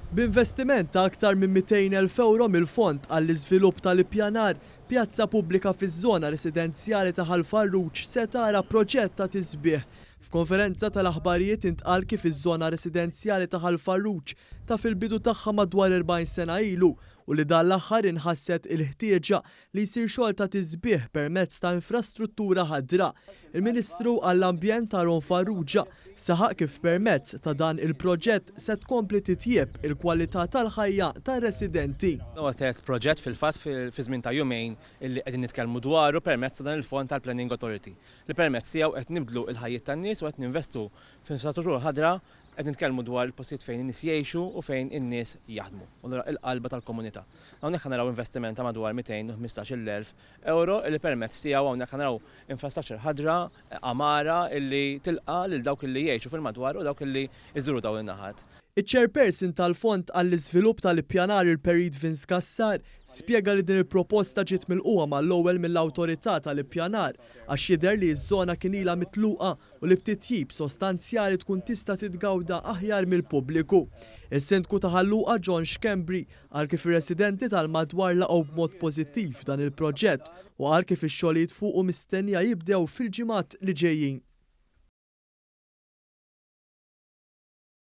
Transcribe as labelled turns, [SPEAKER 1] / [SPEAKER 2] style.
[SPEAKER 1] B'investiment ta' aktar minn 200,000 euro mill-fond għall-iżvilupp tal-ippjanar, pjazza pubblika fiż-żona residenzjali ta' Ħalfarruġ se tara proġett ta' tisbieħ. F'konferenza tal-aħbarijiet intqal kif iż-żona residenzjali ta' Ħalfarruġ ta' fil-bidu tagħha madwar 40 sena ilu u li dan l-aħħar inħasset il-ħtieġa li jsir xogħol ta' tisbieħ permezz ta' infrastruttura ħadra. Il-Ministru għall-Ambjent Aron Farrugia saħaq kif permezz ta' dan il-proġett se tkompli titjieb il-kwalità tal-ħajja tar-residenti.
[SPEAKER 2] Huwa tielet proġett fil-fatt fi żmien ta' jumejn illi qegħdin nitkellmu dwaru permezz ta' dan il-Fond tal-Planning Authority. Li permezz tiegħu qed nibdlu l-ħajjiet tan-nies u qed ninvestu f'infrastruttura ħadra qed nitkellmu dwar il-postijiet fejn in-nies jgħixu u fejn in-nies jaħdmu. Allura il-qalba tal-komunità. Hawnhekk naraw investiment ta' madwar 215,000 euro li permezz tiegħu hawnhekk naraw infrastruttura ħadra amara illi tilqa' lil dawk illi jgħixu fil-madwar u dawk illi jżuru dawn in-naħat.
[SPEAKER 1] Iċ-chairperson tal-Fond għall-Iżvilupp tal-Ippjanar il-Perit Vince Kassar spjega li din il-proposta ġiet milquha mal-ewwel mill-awtorità tal-ippjanar għax jidher li ż-żona kien ilha mitluqa u li b'titjib sostanzjali tkun tista' titgawda aħjar mill-pubbliku. Is-Sindku ta' Ħalluqa John Xkembri għal kif ir-residenti tal-madwar laqgħu b'mod pożittiv dan il-proġett u għal kif ix-xogħlijiet fuqu mistennija jibdew fil-ġimgħat li ġejjin.